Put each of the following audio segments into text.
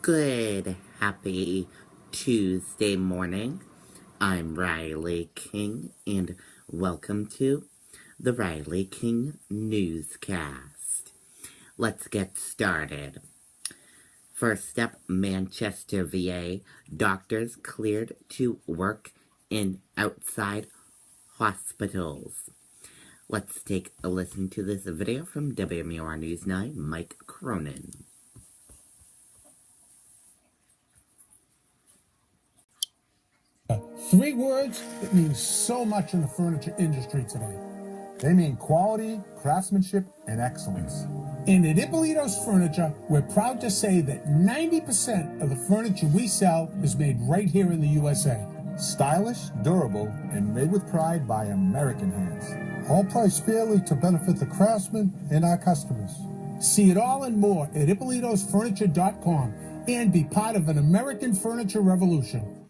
Good, happy Tuesday morning. I'm Riley King, and welcome to the Riley King Newscast. Let's get started. First up, Manchester VA. Doctors cleared to work in outside hospitals. Let's take a listen to this video from WMUR News 9, Mike Cronin. Three words that mean so much in the furniture industry today. They mean quality, craftsmanship, and excellence. And at Ippolito's Furniture, we're proud to say that 90% of the furniture we sell is made right here in the USA. Stylish, durable, and made with pride by American hands. All priced fairly to benefit the craftsmen and our customers. See it all and more at Ippolito'sFurniture.com and be part of an American furniture revolution.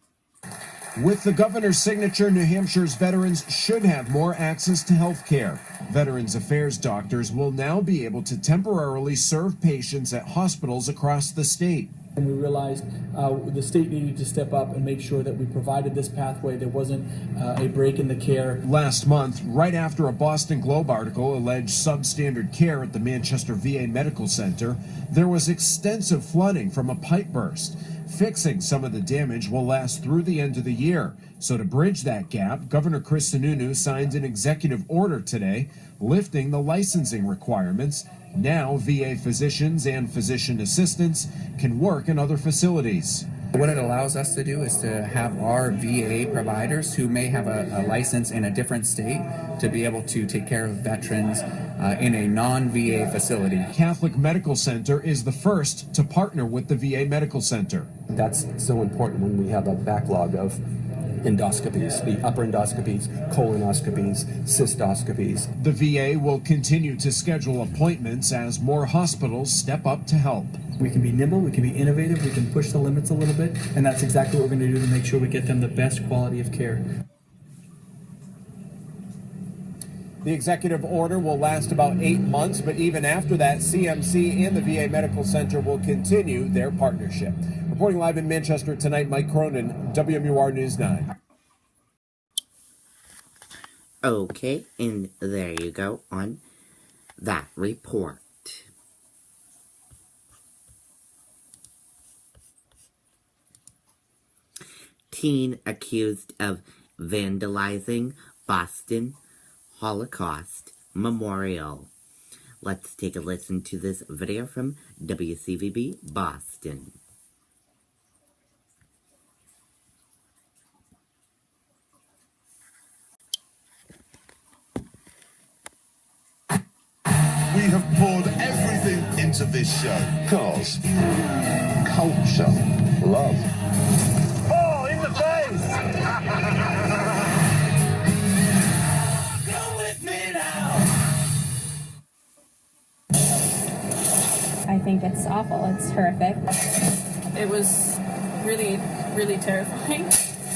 With the governor's signature, New Hampshire's veterans should have more access to health care. Veterans Affairs doctors will now be able to temporarily serve patients at hospitals across the state. And we realized the state needed to step up and make sure that we provided this pathway. There wasn't a break in the care. Last month, right after a Boston Globe article alleged substandard care at the Manchester VA Medical Center, there was extensive flooding from a pipe burst. Fixing some of the damage will last through the end of the year. So to bridge that gap, Governor Chris Sununu signed an executive order today lifting the licensing requirements. Now, VA physicians and physician assistants can work in other facilities. What it allows us to do is to have our VA providers who may have a license in a different state to be able to take care of veterans in a non-VA facility. Catholic Medical Center is the first to partner with the VA Medical Center. That's so important when we have a backlog of endoscopies, the upper endoscopies, colonoscopies, cystoscopies. The VA will continue to schedule appointments as more hospitals step up to help. We can be nimble, we can be innovative, we can push the limits a little bit, and that's exactly what we're going to do to make sure we get them the best quality of care. The executive order will last about 8 months, but even after that, CMC and the VA Medical Center will continue their partnership. Reporting live in Manchester tonight, Mike Cronin, WMUR News 9. Okay, and there you go on that report. Teen accused of vandalizing Boston Holocaust Memorial. Let's take a listen to this video from WCVB Boston. We have poured everything into this show. Cars, culture, love. Oh, in the face! Go with me now. I think it's awful. It's horrific. It was really, really terrifying.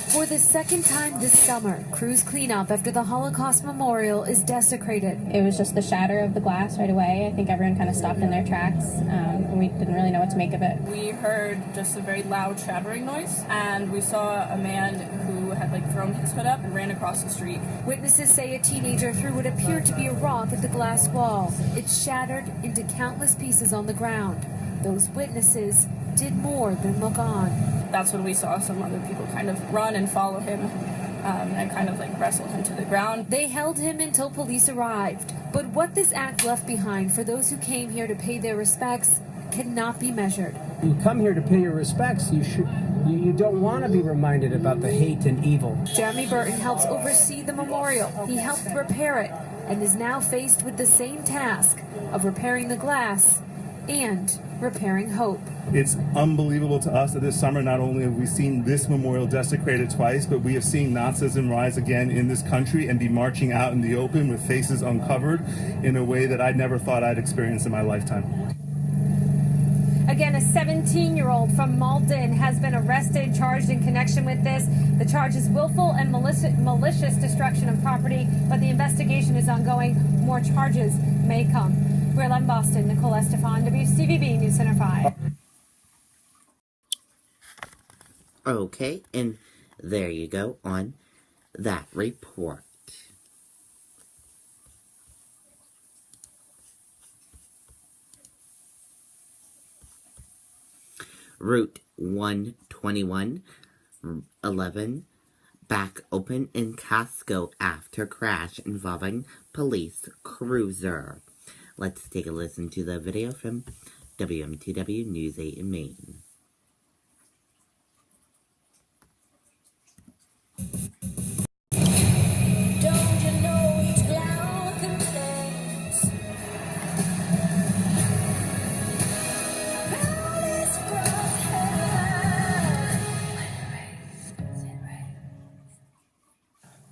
For the second time this summer, crews clean up after the Holocaust Memorial is desecrated. It was just the shatter of the glass right away. I think everyone kind of stopped in their tracks, and we didn't really know what to make of it. We heard just a very loud shattering noise, and we saw a man who had thrown his hood up and ran across the street. Witnesses say a teenager threw what appeared to be a rock at the glass wall. It shattered into countless pieces on the ground. Those witnesses did more than look on. That's when we saw some other people kind of run and follow him and kind of wrestle him to the ground. They held him until police arrived. But what this act left behind for those who came here to pay their respects cannot be measured. You come here to pay your respects, you don't want to be reminded about the hate and evil. Jeremy Burton helps oversee the memorial. He helped repair it and is now faced with the same task of repairing the glass and repairing hope. It's unbelievable to us that this summer not only have we seen this memorial desecrated twice, but we have seen Nazism rise again in this country and be marching out in the open with faces uncovered in a way that I never thought I'd experience in my lifetime. Again, a 17-year-old from Malden has been arrested, charged in connection with this. The charge is willful and malicious destruction of property, but the investigation is ongoing. More charges may come. We're live in Boston. Nicole Estefan, WCVB News Center 5. Okay, and there you go on that report. Route 121, 11, back open in Casco after crash involving police cruiser. Let's take a listen to the video from WMTW News 8 in Maine.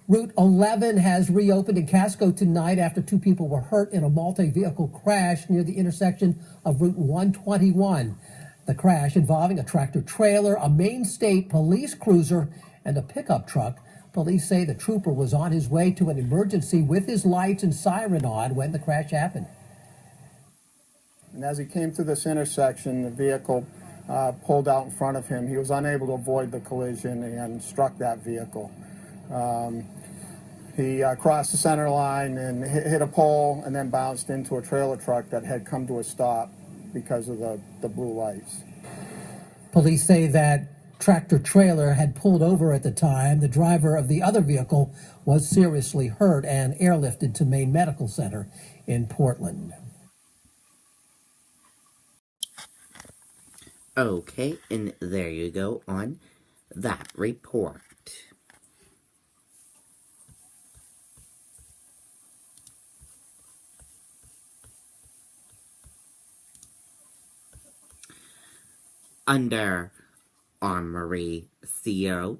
Route 11 has reopened in Casco tonight after 2 people were hurt in a multi-vehicle crash near the intersection of Route 121. The crash involving a tractor-trailer, a Maine State police cruiser, and a pickup truck. Police say the trooper was on his way to an emergency with his lights and siren on when the crash happened. And as he came through this intersection, the vehicle pulled out in front of him. He was unable to avoid the collision and struck that vehicle. He crossed the center line and hit a pole and then bounced into a trailer truck that had come to a stop because of the blue lights. Police say that tractor-trailer had pulled over at the time. The driver of the other vehicle was seriously hurt and airlifted to Maine Medical Center in Portland. Okay, and there you go on that report. Under Armory CEO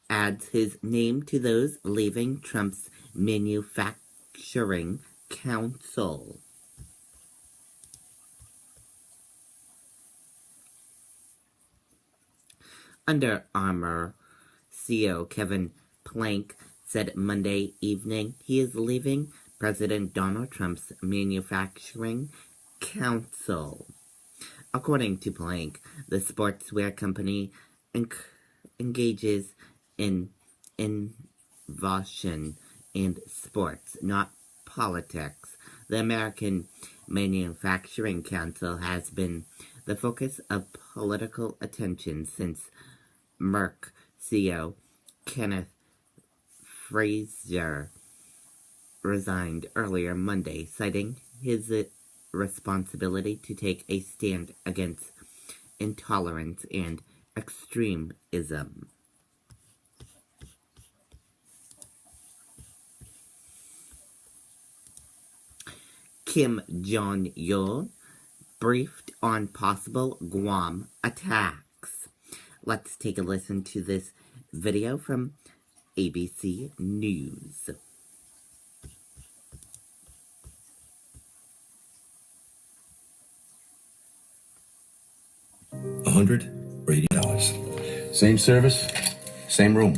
adds his name to those leaving Trump's manufacturing council. Under Armour CEO Kevin Plank said Monday evening he is leaving President Donald Trump's manufacturing council. According to Plank, the sportswear company engages in innovation and sports, not politics. The American Manufacturing Council has been the focus of political attention since Merck CEO Kenneth Frazier resigned earlier Monday, citing his responsibility to take a stand against intolerance and extremism. Kim Jong-il briefed on possible Guam attacks. Let's take a listen to this video from ABC News. 100 or $80. Same service, same room,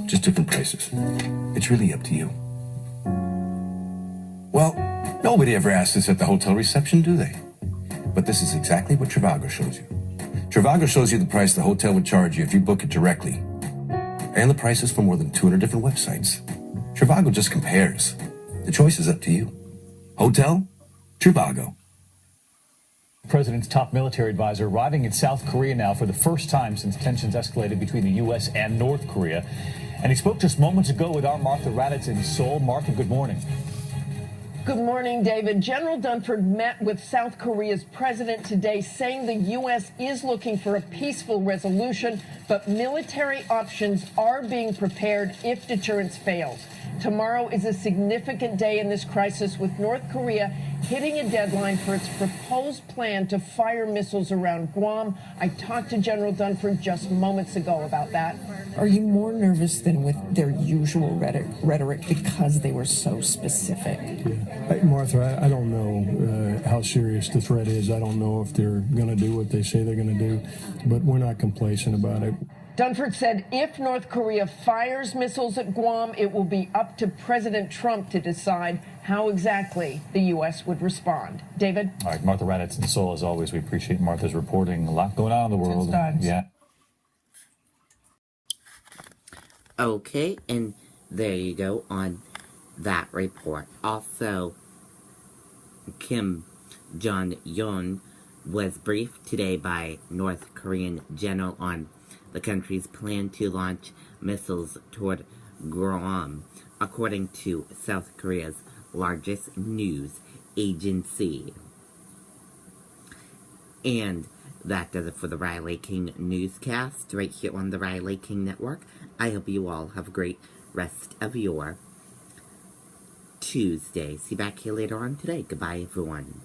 just different prices. It's really up to you. Well, nobody ever asks this at the hotel reception, do they? But this is exactly what Trivago shows you. Trivago shows you the price the hotel would charge you if you book it directly. And the prices for more than 200 different websites. Trivago just compares. The choice is up to you. Hotel? Trivago. President's top military advisor arriving in South Korea now for the first time since tensions escalated between the U.S. and North Korea. And he spoke just moments ago with our Martha Raddatz in Seoul. Martha, good morning. Good morning, David. General Dunford met with South Korea's president today, saying the U.S. is looking for a peaceful resolution, but military options are being prepared if deterrence fails. Tomorrow is a significant day in this crisis, with North Korea hitting a deadline for its proposed plan to fire missiles around Guam. I talked to General Dunford just moments ago about that. Are you more nervous than with their usual rhetoric because they were so specific? Yeah. Martha, I don't know how serious the threat is. I don't know if they're going to do what they say they're going to do, but we're not complacent about it. Dunford said if North Korea fires missiles at Guam, it will be up to President Trump to decide how exactly the U.S. would respond. David? All right, Martha Raddatz in Seoul, as always. We appreciate Martha's reporting. A lot going on in the world. Yeah. Okay, and there you go on that report. Also, Kim Jong-un was briefed today by North Korean general on the country's plan to launch missiles toward Guam, according to South Korea's largest news agency. And that does it for the Riley King Newscast right here on the Riley King Network. I hope you all have a great rest of your Tuesday. See you back here later on today. Goodbye, everyone.